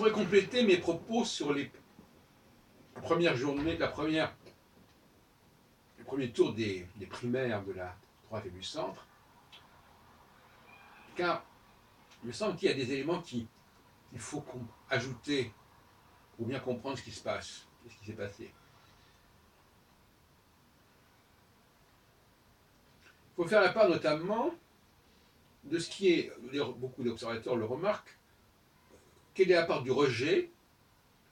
voudrais compléter mes propos sur les premières journées, le premier tour des primaires de la droite et du centre, car il me semble qu'il y a des éléments qu'il faut ajouter pour bien comprendre ce qui se passe, ce qui s'est passé. Il faut faire la part notamment de ce qui est, beaucoup d'observateurs le remarquent, quelle est la part du rejet,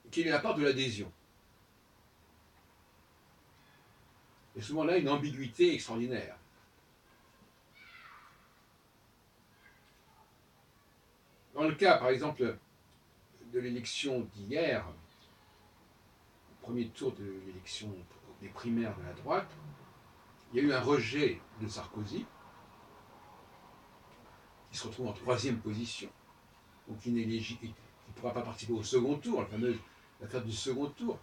quelle est la part de l'adhésion. Et souvent là, une ambiguïté extraordinaire. Dans le cas, par exemple, de l'élection d'hier, au premier tour de l'élection des primaires de la droite, il y a eu un rejet de Sarkozy, qui se retrouve en troisième position, donc il ne pourra pas participer au second tour, la fameuse affaire du second tour,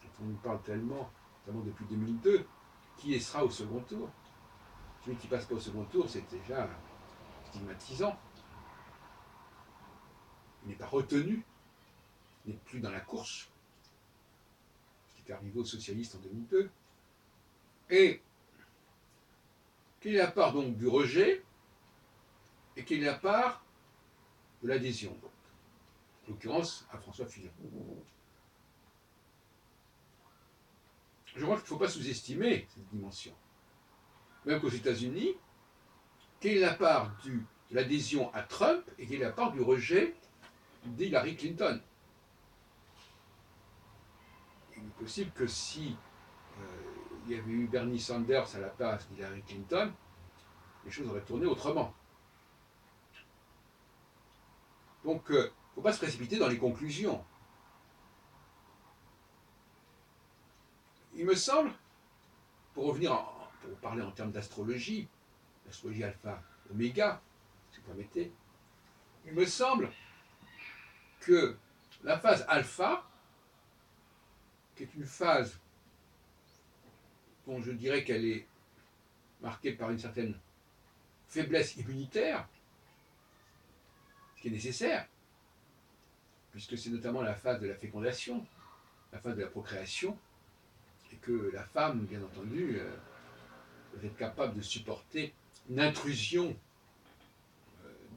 dont on nous parle tellement, notamment depuis 2002, qui sera au second tour. Celui qui ne passe pas au second tour, c'est déjà stigmatisant. Il n'est pas retenu, il n'est plus dans la course, ce qui est arrivé aux socialistes en 2002. Et quelle est la part donc du rejet et quelle est la part de l'adhésion, en l'occurrence à François Fillon. Je crois qu'il ne faut pas sous-estimer cette dimension. Même qu'aux États-Unis, quelle est la part de l'adhésion à Trump et quelle est la part du rejet d'Hillary Clinton? Il est possible que si il y avait eu Bernie Sanders à la place d'Hillary Clinton, les choses auraient tourné autrement. Donc, il ne faut pas se précipiter dans les conclusions. Il me semble, pour parler en termes d'astrologie, l'astrologie alpha, oméga, si vous permettez, il me semble que la phase alpha, qui est une phase dont je dirais qu'elle est marquée par une certaine faiblesse immunitaire, ce qui est nécessaire, puisque c'est notamment la phase de la fécondation, la phase de la procréation, et que la femme, bien entendu, doit être capable de supporter une intrusion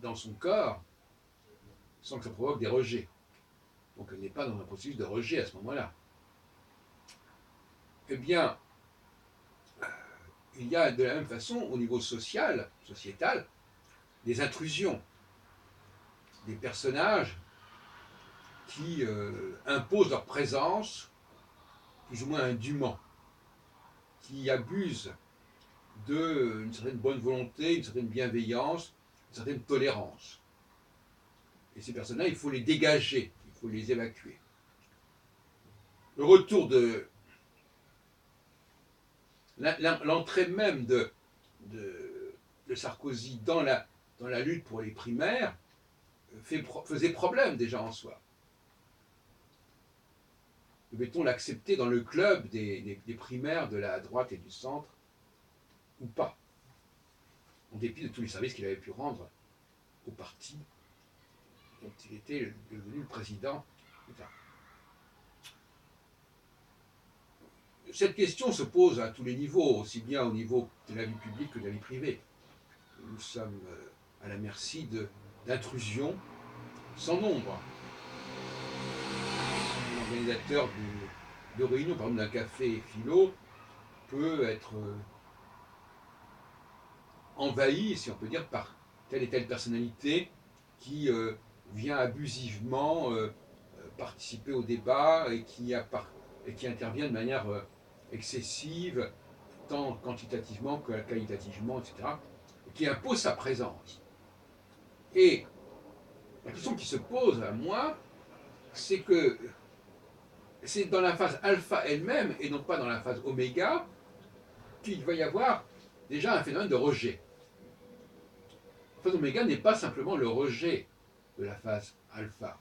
dans son corps sans que ça provoque des rejets. Donc elle n'est pas dans un processus de rejet à ce moment-là. Eh bien, il y a de la même façon, au niveau social, sociétal, des intrusions, des personnages qui imposent leur présence plus ou moins indûment, qui abusent d'une certaine bonne volonté, une certaine bienveillance, une certaine tolérance. Et ces personnages, il faut les dégager, il faut les évacuer. Le retour de l'entrée même de Sarkozy dans la lutte pour les primaires faisait problème déjà en soi. Devait-on l'accepter dans le club des primaires de la droite et du centre ou pas, en dépit de tous les services qu'il avait pu rendre au parti dont il était devenu le président. Cette question se pose à tous les niveaux, aussi bien au niveau de la vie publique que de la vie privée. Nous sommes à la merci d'intrusions sans nombre. L'organisateur de réunion, par exemple d'un café philo, peut être envahi, si on peut dire, par telle et telle personnalité qui vient abusivement participer au débat et qui intervient de manière excessive, tant quantitativement que qualitativement, etc., et qui impose sa présence. Et la question qui se pose à moi, c'est que c'est dans la phase alpha elle-même, et non pas dans la phase oméga, qu'il va y avoir déjà un phénomène de rejet. La phase oméga n'est pas simplement le rejet de la phase alpha.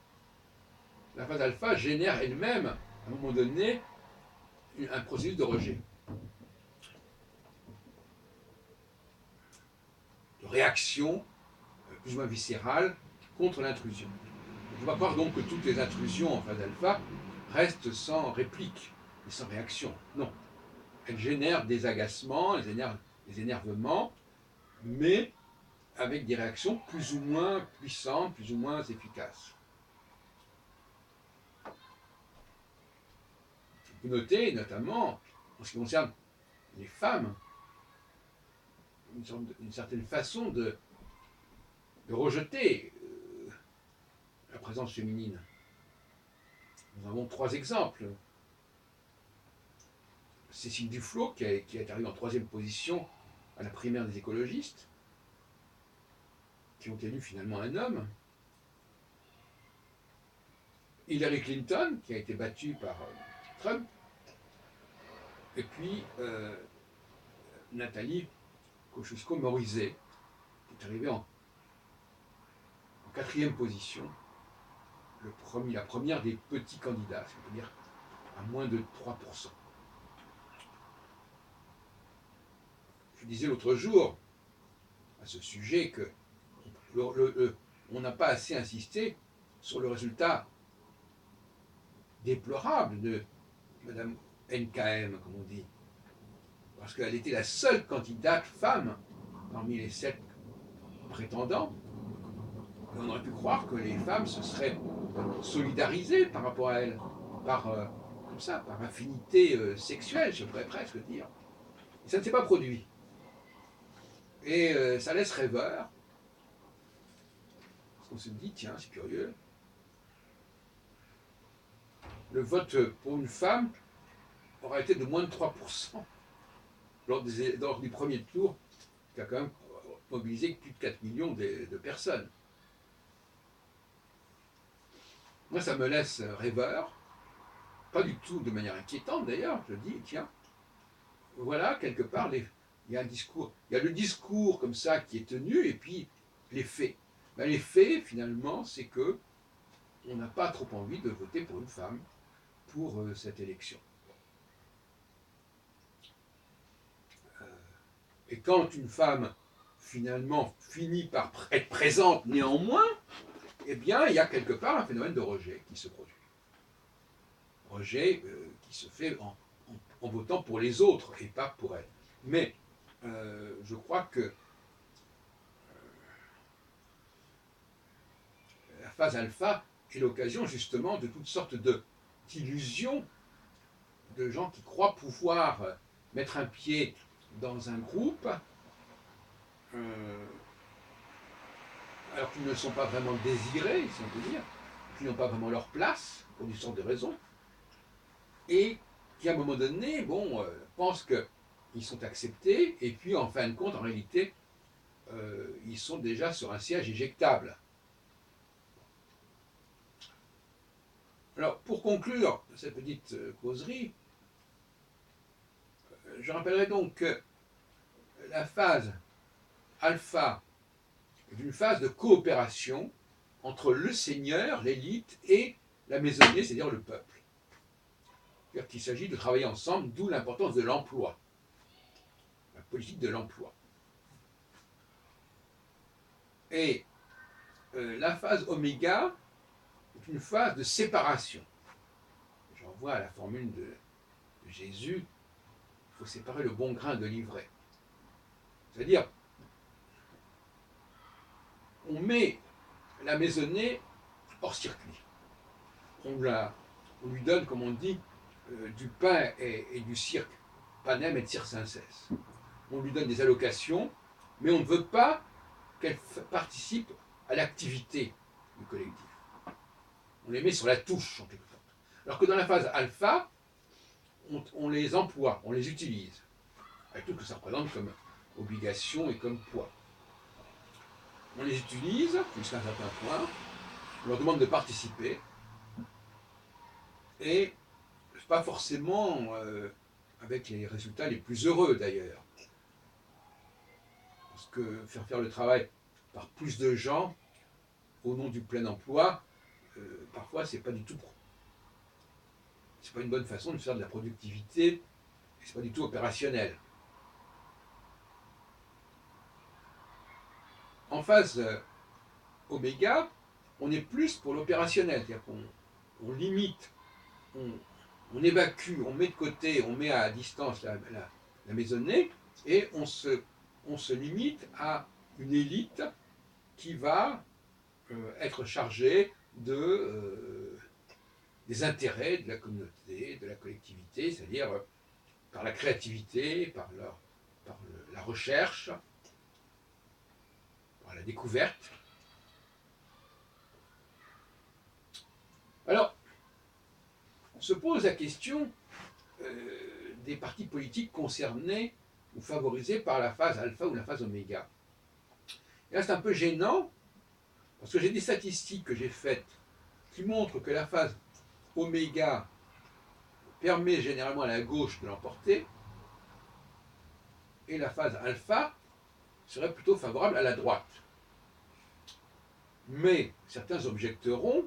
La phase alpha génère elle-même, à un moment donné, un processus de rejet. De réaction plus ou moins viscérale contre l'intrusion. On ne peut pas croire donc que toutes les intrusions en phase alpha restent sans réplique et sans réaction. Non. Elles génèrent des agacements, des énervements, mais avec des réactions plus ou moins puissantes, plus ou moins efficaces. On peut noter, notamment, en ce qui concerne les femmes, une certaine façon de rejeter la présence féminine. Nous avons 3 exemples. Cécile Duflot, qui est arrivée en 3e position à la primaire des écologistes, qui ont élu finalement un homme. Hillary Clinton, qui a été battue par Trump. Et puis Nathalie Kosciusko-Morizet, qui est arrivée en 4e position, la première des petits candidats, c'est-à-dire à moins de 3%. Je disais l'autre jour à ce sujet que on n'a pas assez insisté sur le résultat déplorable de Madame NKM, comme on dit, parce qu'elle était la seule candidate femme parmi les 7 prétendants. Et on aurait pu croire que les femmes se seraient solidarisées par rapport à elle, comme ça, par affinité sexuelle, je pourrais presque dire. Et ça ne s'est pas produit. Et ça laisse rêveur, parce qu'on se dit, tiens, c'est curieux, le vote pour une femme aura été de moins de 3% lors du premier tour, qui a quand même mobilisé plus de 4 millions de personnes. Moi, ça me laisse rêveur, pas du tout de manière inquiétante d'ailleurs, je dis, tiens, voilà, quelque part, il y a un discours, il y a le discours comme ça qui est tenu, et puis les faits. Ben, les faits, finalement, c'est que on n'a pas trop envie de voter pour une femme pour cette élection. Et quand une femme, finalement, finit par être présente néanmoins, eh bien, il y a quelque part un phénomène de rejet qui se produit. Rejet qui se fait en votant pour les autres et pas pour elle. Mais je crois que la phase alpha est l'occasion justement de toutes sortes d'illusions de gens qui croient pouvoir mettre un pied dans un groupe alors qu'ils ne sont pas vraiment désirés, si on peut dire, qui n'ont pas vraiment leur place, pour une sorte de raison, et qui, à un moment donné, pensent qu'ils sont acceptés, et puis, en fin de compte, en réalité, ils sont déjà sur un siège éjectable. Alors, pour conclure cette petite causerie, je rappellerai donc que la phase alpha est une phase de coopération entre le seigneur, l'élite, et la maisonnée, c'est-à-dire le peuple. C'est-à-dire qu'il s'agit de travailler ensemble, d'où l'importance de l'emploi, la politique de l'emploi. Et la phase oméga est une phase de séparation. J'en vois à la formule de Jésus, il faut séparer le bon grain de l'ivraie. C'est-à-dire, on met la maisonnée hors circuit. On lui donne, comme on dit, du pain et du cirque, panem et circenses. On lui donne des allocations, mais on ne veut pas qu'elle participe à l'activité du collectif. On les met sur la touche, en quelque sorte. Alors que dans la phase alpha, on les emploie, on les utilise, avec tout ce que ça représente comme obligation et comme poids. On les utilise jusqu'à un certain point, on leur demande de participer, et pas forcément avec les résultats les plus heureux d'ailleurs. Parce que faire le travail par plus de gens, au nom du plein emploi, parfois c'est pas du tout. C'est pas une bonne façon de faire de la productivité, et c'est pas du tout opérationnel. En phase oméga, on est plus pour l'opérationnel, c'est-à-dire qu'on limite, on, on évacue, on met de côté, on met à distance la maisonnée, et on se limite à une élite qui va être chargée des intérêts de la communauté, de la collectivité, c'est-à-dire par la créativité, par la recherche, par la découverte. Alors, on se pose la question des partis politiques concernés ou favorisés par la phase alpha ou la phase oméga. Et là, c'est un peu gênant, parce que j'ai des statistiques que j'ai faites qui montrent que la phase oméga permet généralement à la gauche de l'emporter, et la phase alpha serait plutôt favorable à la droite. Mais certains objecteront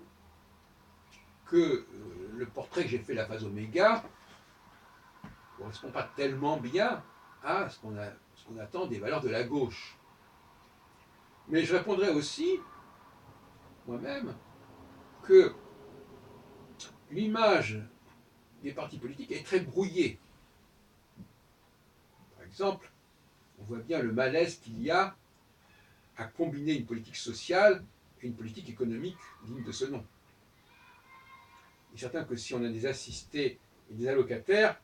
que le portrait que j'ai fait de la phase oméga ne correspond pas tellement bien à ce qu'on attend des valeurs de la gauche. Mais je répondrai aussi, moi-même, que l'image des partis politiques est très brouillée. Par exemple, on voit bien le malaise qu'il y a à combiner une politique sociale et une politique économique digne de ce nom. Il est certain que si on a des assistés et des allocataires,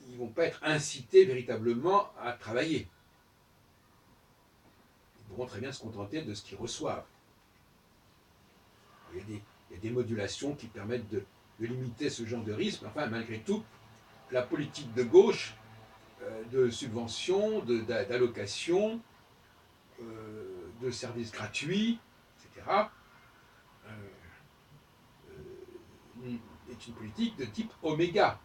ils ne vont pas être incités véritablement à travailler. Ils pourront très bien se contenter de ce qu'ils reçoivent. Il y a des modulations qui permettent de limiter ce genre de risque. Enfin, malgré tout, la politique de gauche, de subventions, d'allocations, de services gratuits, etc., est une politique de type oméga,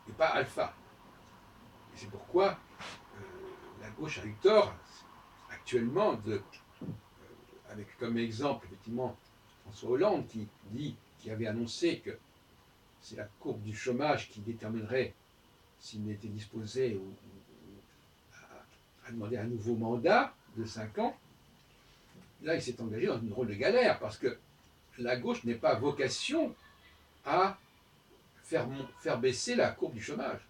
et pas alpha. Et c'est pourquoi la gauche a eu tort, actuellement, avec comme exemple, effectivement, François Hollande, qui avait annoncé que c'est la courbe du chômage qui déterminerait s'il était disposé à demander un nouveau mandat de 5 ans. Là, il s'est engagé dans une drôle de galère, parce que la gauche n'est pas vocation à faire baisser la courbe du chômage.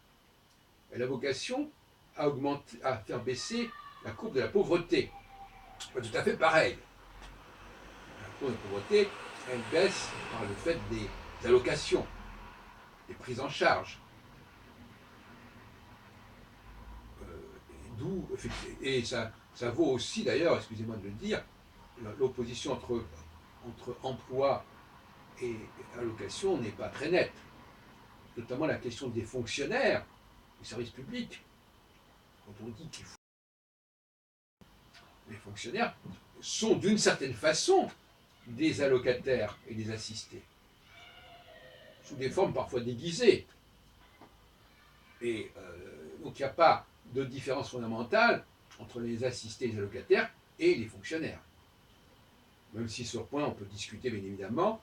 Elle a vocation à faire baisser la courbe de la pauvreté. Pas tout à fait pareil. La courbe de la pauvreté, elle baisse par le fait des allocations, des prises en charge. Et ça vaut aussi d'ailleurs, excusez-moi de le dire, l'opposition entre emploi et allocation n'est pas très nette. Notamment la question des fonctionnaires du service public. Quand on dit qu'il faut... Les fonctionnaires sont d'une certaine façon des allocataires et des assistés, sous des formes parfois déguisées. Et donc il n'y a pas de différence fondamentale entre les assistés et les allocataires et les fonctionnaires. Même si sur ce point on peut discuter bien évidemment,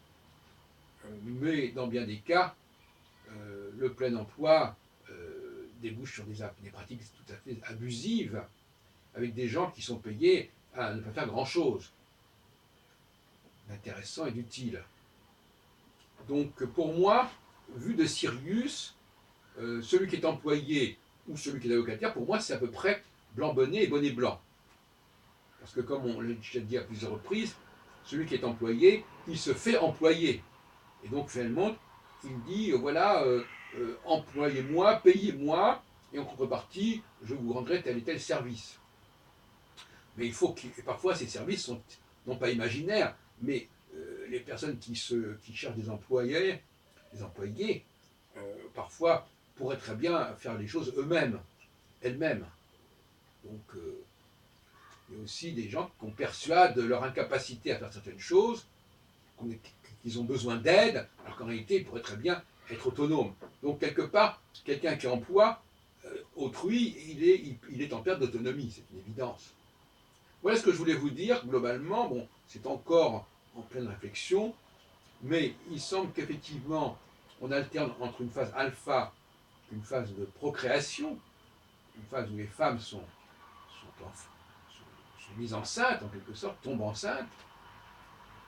mais dans bien des cas, le plein emploi débouche sur des pratiques tout à fait abusives, avec des gens qui sont payés à ne pas faire grand-chose d'intéressant et d'utile. Donc pour moi, vu de Sirius, celui qui est employé ou celui qui est allocataire, pour moi c'est à peu près blanc-bonnet et bonnet blanc. Parce que comme on l'a déjà dit à plusieurs reprises, celui qui est employé, il se fait employer. Et donc finalement, il dit, voilà, employez-moi, payez-moi, et en contrepartie, je vous rendrai tel et tel service. Mais il faut et parfois ces services sont non pas imaginaires, mais les personnes qui cherchent des employés, parfois pourraient très bien faire les choses elles-mêmes. Donc il y a aussi des gens qu'on persuade de leur incapacité à faire certaines choses, qu'ils ont besoin d'aide, alors qu'en réalité ils pourraient très bien être autonomes. Donc quelque part, quelqu'un qui emploie autrui, il est en perte d'autonomie, c'est une évidence. Voilà ce que je voulais vous dire, globalement. Bon, c'est encore en pleine réflexion, mais il semble qu'effectivement, on alterne entre une phase alpha, une phase de procréation, une phase où les femmes sont mise enceinte, en quelque sorte, tombe enceinte,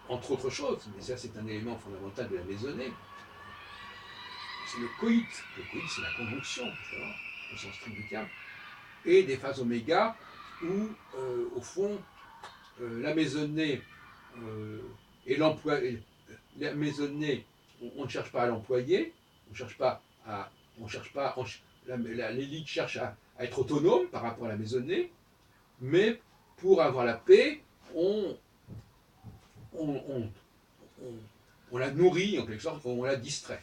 entre autres choses, mais ça c'est un élément fondamental de la maisonnée, c'est le coït. Le coït, c'est la conjonction, justement, au sens strict du terme, et des phases oméga où, au fond, la maisonnée et l'emploi, la maisonnée, on ne cherche pas à l'employer, on cherche pas à, on cherche pas, l'élite cherche à être autonome par rapport à la maisonnée, mais pour avoir la paix, on, on, on la nourrit en quelque sorte, on la distrait.